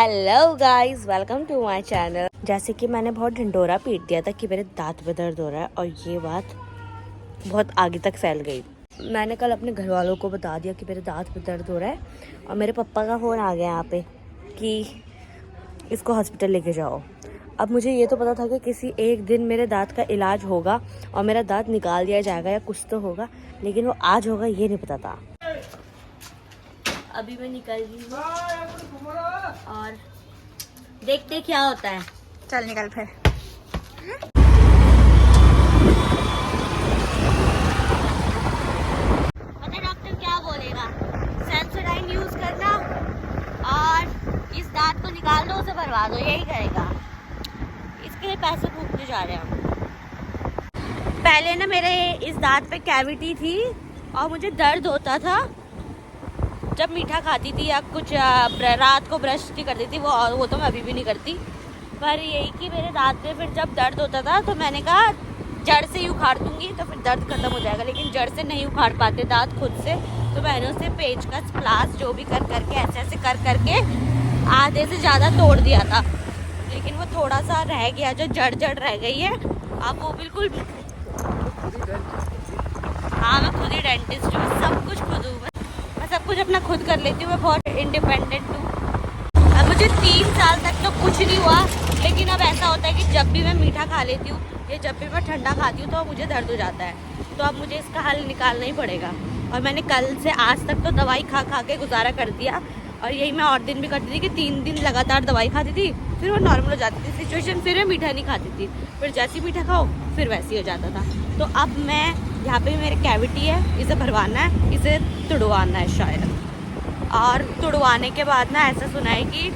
Hello guys, welcome to my channel. जैसे कि मैंने बहुत ढिंढोरा पीट दिया था कि मेरे दांत में दर्द हो रहा है और ये बात बहुत आगे तक फैल गई। मैंने कल अपने घर वालों को बता दिया कि मेरे दांत में दर्द हो रहा है और मेरे पापा का फ़ोन आ गया यहाँ पे कि इसको हॉस्पिटल लेके जाओ। अब मुझे ये तो पता था कि किसी एक दिन मेरे दांत का इलाज होगा और मेरा दांत निकाल दिया जाएगा या कुछ तो होगा, लेकिन वो आज होगा ये नहीं पता था। अभी मैं निकल रही हूँ और देखते क्या होता है। चल निकल फिर। पता डॉक्टर क्या बोलेगा? सेंसोडाइन यूज करना और इस दांत को निकाल दो, उसे भरवा दो, यही करेगा। इसके लिए पैसे फूकने जा रहे हैं हम। पहले ना मेरे इस दांत पे कैविटी थी और मुझे दर्द होता था जब मीठा खाती थी या कुछ रात को ब्रश नहीं करती थी, वो तो मैं अभी भी नहीं करती। पर यही कि मेरे दांत में फिर जब दर्द होता था तो मैंने कहा जड़ से ही उखाड़ दूंगी तो फिर दर्द खत्म हो जाएगा, लेकिन जड़ से नहीं उखाड़ पाते दांत खुद से। तो मैंने उसे पेचकस प्लास जो भी कर करके ऐसे कर करके आधे से ज़्यादा तोड़ दिया था, लेकिन वो थोड़ा सा रह गया जो जड़ रह गई है। अब वो बिल्कुल, हाँ मैं खुद ही डेंटिस्ट हूँ, सब कुछ खुद हूँ, मैं सब कुछ अपना खुद कर लेती हूँ, मैं बहुत इंडिपेंडेंट हूँ। अब मुझे 3 साल तक तो कुछ नहीं हुआ, लेकिन अब ऐसा होता है कि जब भी मैं मीठा खा लेती हूँ या जब भी मैं ठंडा खाती हूँ तो मुझे दर्द हो जाता है। तो अब मुझे इसका हल निकालना ही पड़ेगा। और मैंने कल से आज तक तो दवाई खा खा के गुजारा कर दिया, और यही मैं और दिन भी करती थी कि 3 दिन लगातार दवाई खाती थी, फिर वो नॉर्मल हो जाती थी सिचुएशन, फिर मैं मीठा नहीं खाती थी, फिर जैसे ही मीठा खाओ फिर वैसे ही हो जाता था। तो अब मैं यहाँ पे मेरी कैविटी है, इसे भरवाना है, इसे तुड़वाना है शायद। और तुड़वाने के बाद ना ऐसा सुना है कि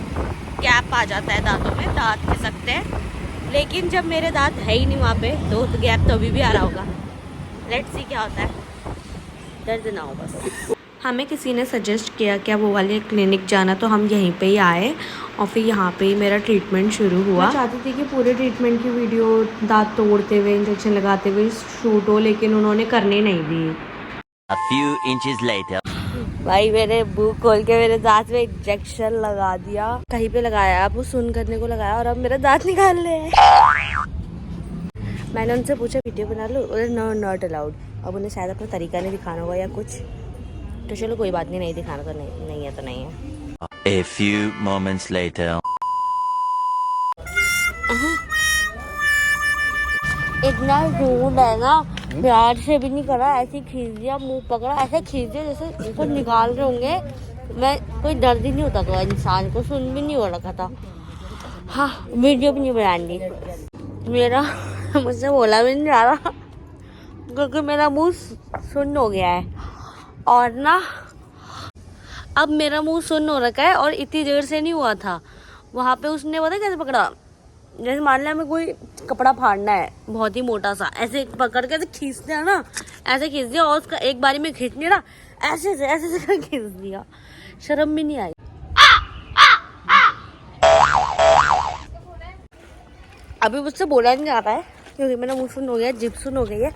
गैप आ जाता है दांतों में, दांत खिसकते हैं, लेकिन जब मेरे दांत है ही नहीं वहाँ पे तो गैप तो अभी भी आ रहा होगा। लेट्स सी क्या होता है, दर्द ना हो बस। हमें किसी ने सजेस्ट किया क्या वो वाले क्लिनिक जाना, तो हम यहीं पे ही आए और फिर यहाँ पे ही मेरा ट्रीटमेंट शुरू हुआ। मैं चाहती थी कि पूरे ट्रीटमेंट की वीडियो दांत तोड़ते हुए इंजेक्शन लगाते हुए शूट हो, लेकिन उन्होंने करने नहीं दी। A few inches later. भाई मेरे मुंह खोल के मेरे दांत में इंजेक्शन लगा दिया, कहीं पे लगाया, अब वो सुन करने को लगाया और अब मेरा दांत निकाल ले। मैंने उनसे पूछा वीडियो बना लो, नो नॉट अलाउड। अब उन्हें शायद अपना तरीका नहीं दिखाना होगा या कुछ, तो चलो कोई बात नहीं, नहीं दिखाना तो नहीं है तो नहीं है। A few moments later. इतना रूड है ना, प्यार से भी नहीं करा, ऐसे खींच दिया, मुंह पकड़ा, ऐसे खींच दिया जैसे इसको निकाल रहे होंगे। मैं कोई दर्द ही नहीं होता था इंसान को, सुन भी नहीं हो रखा था। हाँ, वीडियो भी नहीं बनानी मेरा मुझसे बोला भी नहीं जा रहा क्योंकि मेरा मुंह सुन्न हो गया है। और ना अब मेरा मुंह सुन्न हो रखा है और इतनी देर से नहीं हुआ था। वहाँ पे उसने पता कैसे पकड़ा, जैसे मान लिया हमें कोई कपड़ा फाड़ना है बहुत ही मोटा सा, ऐसे पकड़ के ऐसे खींचते हैं ना, ऐसे खींच दिया और उसका एक बारी में खींच नहीं रहा, ऐसे से खींच दिया, शर्म भी नहीं आई। अभी मुझसे बोला नहीं जा रहा है क्योंकि मेरा मुंह सुन्न हो गया, जिभ सुन्न हो गई है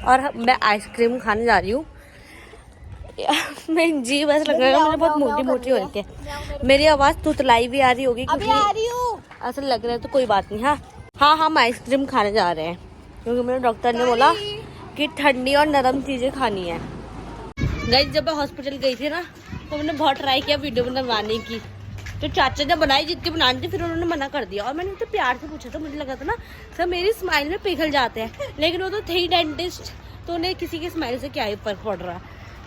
और मैं आइसक्रीम खाने जा रही हूँ। मैं जीभ ऐसा लग रहा है मुझे बहुत मोटी मोटी हो रही है, मेरी आवाज़ तुतलाई भी आ रही होगी क्योंकि ऐसा लग रहा है, तो कोई बात नहीं। हाँ हम आइसक्रीम खाने जा रहे हैं क्योंकि मेरे डॉक्टर ने बोला कि ठंडी और नरम चीज़ें खानी है। गाइस जब मैं हॉस्पिटल गई थी ना तो मैंने बहुत ट्राई किया वीडियो बनवाने की, तो चाचा ने बनाई जितनी बनानी थी, फिर उन्होंने मना कर दिया। और मैंने तो प्यार से पूछा था, मुझे लगा था ना सर मेरी स्माइल में पिघल जाते हैं, लेकिन वो तो थे ही डेंटिस्ट, तो उन्हें किसी की स्माइल से क्या ही फर्क पड़ रहा।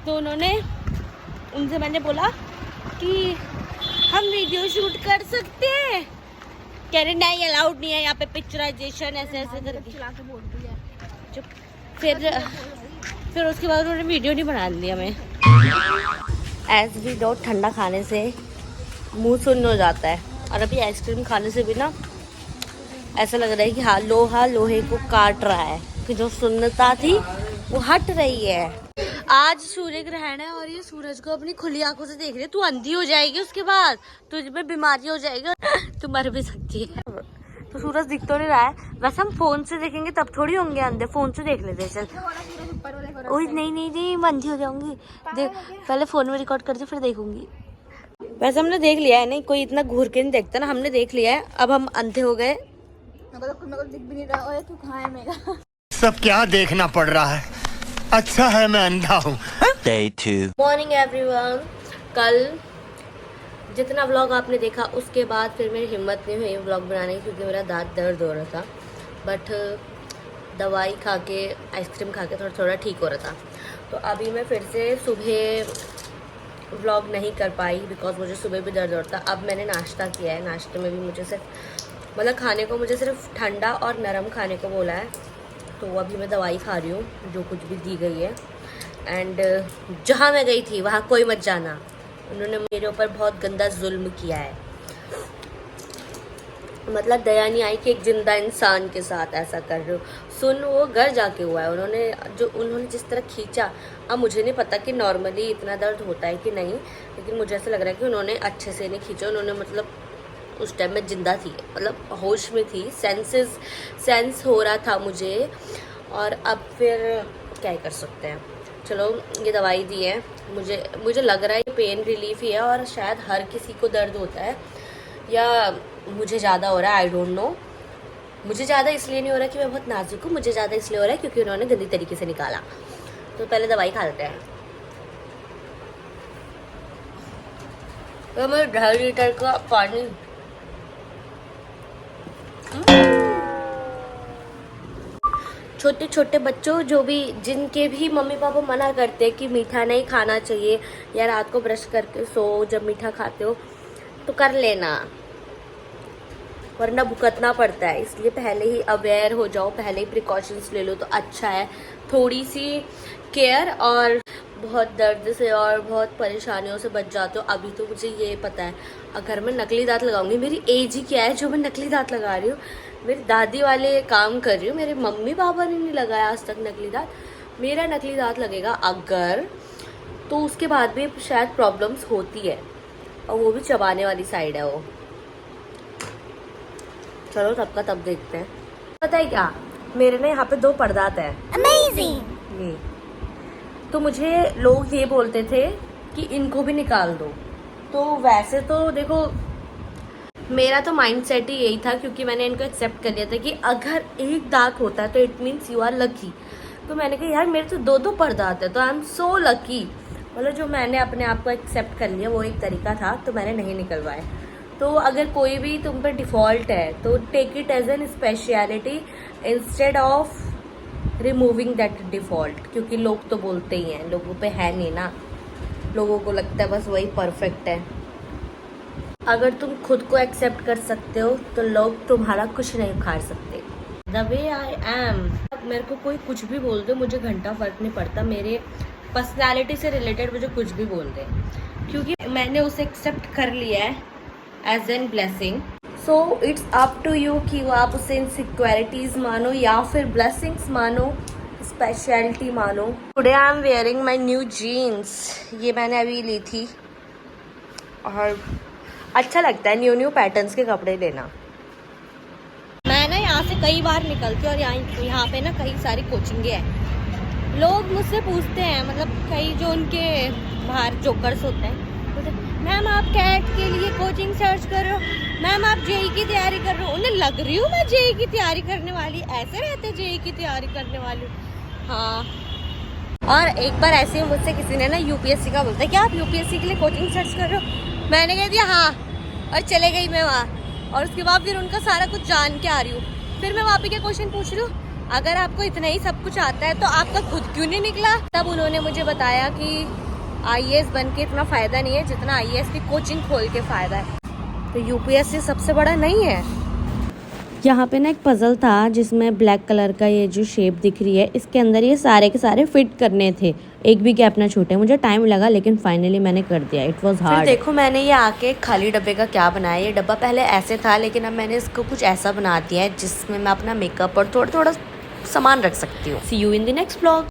तो उनसे मैंने बोला कि हम वीडियो शूट कर सकते हैं, कह रहे नहीं अलाउड नहीं है यहाँ पे पिक्चराइजेशन, ऐसे करके चुप। फिर उसके बाद उन्होंने वीडियो नहीं बना दिया। मैं एज वी डो ठंडा खाने से मुंह सुन्न हो जाता है, और अभी आइसक्रीम खाने से भी ना ऐसा लग रहा है कि हाँ लोहा लोहे को काट रहा है, कि जो सुन्नता थी वो हट रही है। आज सूर्य ग्रहण है और ये सूरज को अपनी खुली आंखों से देख रही है। तू अंधी हो जाएगी, उसके बाद तुझ में बीमारी हो जाएगी, तू मर भी सकती है। तो सूरज दिख तो नहीं रहा है, वैसे हम फोन से देखेंगे तब थोड़ी होंगे अंधे, फोन से देख लेते चल। ओए नहीं मैं अंधी हो जाऊंगी, देख पहले फोन में रिकॉर्ड करती फिर देखूंगी। वैसे हमने देख लिया है, नहीं कोई इतना घूर के नहीं देखता ना, हमने देख लिया है। अब हम अंधे हो गए। मेरे को दिख भी नहीं रहा। ओए तू कहाँ है मेरा? सब क्या देखना पड़ रहा है, अच्छा है मैं अंधा हूँ। Day 2. Morning everyone. कल जितना व्लॉग आपने देखा उसके बाद फिर मेरी हिम्मत नहीं हुई व्लॉग बनाने की, क्योंकि मेरा दांत दर्द हो रहा था। बट दवाई खा के आइसक्रीम खा के थोड़ा थोड़ा ठीक हो रहा था। तो अभी मैं फिर से सुबह व्लॉग नहीं कर पाई बिकॉज मुझे सुबह भी दर्द हो रहा था। अब मैंने नाश्ता किया है, नाश्ते में भी मुझे सिर्फ मतलब खाने को मुझे सिर्फ ठंडा और नरम खाने को बोला है। तो अभी मैं दवाई खा रही हूँ जो कुछ भी दी गई है। एंड जहाँ मैं गई थी वहाँ कोई मत जाना, उन्होंने मेरे ऊपर बहुत गंदा जुल्म किया है। मतलब दया नहीं आई कि एक जिंदा इंसान के साथ ऐसा कर रहे हो। सुन वो घर जाके हुआ है, उन्होंने जिस तरह खींचा। अब मुझे नहीं पता कि नॉर्मली इतना दर्द होता है कि नहीं, लेकिन मुझे ऐसा लग रहा है कि उन्होंने अच्छे से नहीं खींचा। उन्होंने मतलब उस टाइम में जिंदा थी, मतलब होश में थी, सेंस हो रहा था मुझे। और अब फिर क्या कर सकते हैं। चलो ये दवाई दी है, मुझे लग रहा है ये पेन रिलीफ ही है। और शायद हर किसी को दर्द होता है, या मुझे ज़्यादा हो रहा है, आई डोंट नो। मुझे ज़्यादा इसलिए नहीं हो रहा कि मैं बहुत नाजुक हूँ, मुझे ज़्यादा इसलिए हो रहा है क्योंकि उन्होंने गंदी तरीके से निकाला। तो पहले दवाई खा लेते हैं। तो मैं 2.5 लीटर का पानी छोटे छोटे बच्चों जिनके भी मम्मी पापा मना करते हैं कि मीठा नहीं खाना चाहिए, या रात को ब्रश करके सो जब मीठा खाते हो तो कर लेना, वरना भुगतना पड़ता है। इसलिए पहले ही अवेयर हो जाओ, पहले ही प्रिकॉशंस ले लो तो अच्छा है। थोड़ी सी केयर और बहुत दर्द से और बहुत परेशानियों से बच जाते हो। अभी तो मुझे ये पता है अगर मैं नकली दांत लगाऊंगी, मेरी एज ही क्या है जो मैं नकली दांत लगा रही हूँ। मेरी दादी वाले काम कर रही हूँ, मेरे मम्मी पापा ने नहीं लगाया आज तक नकली दांत। मेरा नकली दांत लगेगा अगर, तो उसके बाद भी शायद प्रॉब्लम्स होती है, और वो भी चबाने वाली साइड है वो। चलो तब का तब देखते हैं। पता है क्या, मेरे ना यहाँ पे 2 पर्दात है। अमेजिंग। ये तो मुझे लोग ये बोलते थे कि इनको भी निकाल दो। तो वैसे तो देखो मेरा तो माइंडसेट ही यही था, क्योंकि मैंने इनको एक्सेप्ट कर लिया था कि अगर एक दांत होता है तो it means you are lucky. तो मैंने कहा यार मेरे तो 2 पर्दात है, तो आई एम सो लकी। मतलब जो मैंने अपने आप को एक्सेप्ट कर लिया वो एक तरीका था, तो मैंने नहीं निकलवाए। तो अगर कोई भी तुम पे डिफ़ॉल्ट है तो take it as an speciality instead of removing that default, क्योंकि लोग तो बोलते ही हैं, लोगों पे है नहीं ना, लोगों को लगता है बस वही परफेक्ट है। अगर तुम खुद को एक्सेप्ट कर सकते हो तो लोग तुम्हारा कुछ नहीं उखाड़ सकते। द वे आई एम, मेरे को कोई कुछ भी बोल दे, मुझे घंटा फर्क नहीं पड़ता। मेरे पर्सनैलिटी से रिलेटेड मुझे कुछ भी बोल दे, क्योंकि मैंने उसे एक्सेप्ट कर लिया है as an blessing. So it's up to you कि आप उसे इनसिक्योरिटीज मानो या फिर ब्लेसिंग्स मानो, स्पेशलिटी मानो। Today I am wearing my new jeans. ये मैंने अभी ली थी, और अच्छा लगता है न्यू पैटर्न्स के कपड़े लेना। मैं ना यहाँ से कई बार निकलती हूँ, और यहाँ पे ना कई सारी कोचिंगें हैं। लोग मुझसे पूछते हैं, मतलब कई जो उनके बाहर जोकर्स होते हैं, मैम आप कैट के लिए कोचिंग सर्च कर रहे हो, मैम आप जेई की तैयारी कर रहे हो। उन्हें लग रही हूँ मैं जेई की तैयारी करने वाली, ऐसे रहते जेई की तैयारी करने वाली। हाँ, और एक बार ऐसे ही मुझसे किसी ने ना यूपीएससी का बोलता है क्या आप यूपीएससी के लिए कोचिंग सर्च कर रहे हो। मैंने कह दिया हाँ, और चले गई मैं वहाँ। और उसके बाद फिर उनका सारा कुछ जान के आ रही हूँ। फिर मैं वहाँ पे क्या क्वेश्चन पूछ रही हूँ, अगर आपको इतना ही सब कुछ आता है तो आपका खुद क्यों नहीं निकला। तब उन्होंने मुझे बताया कि आईएएस बन के इतना फ़ायदा नहीं है जितना आईएएस की कोचिंग खोल के फ़ायदा है। तो यूपीएससी सबसे बड़ा नहीं है। यहाँ पे ना एक पज़ल था जिसमें ब्लैक कलर का ये जो शेप दिख रही है, इसके अंदर ये सारे के सारे फिट करने थे, एक भी गैप ना छूटे। मुझे टाइम लगा लेकिन फाइनली मैंने कर दिया। It was hard. देखो मैंने ये आके खाली डब्बे का क्या बनाया। ये डब्बा पहले ऐसे था, लेकिन अब मैंने इसको कुछ ऐसा बना दिया है जिसमें मैं अपना मेकअप और थोड़ा थोड़ा सामान रख सकती हूँ। See you in the next vlog.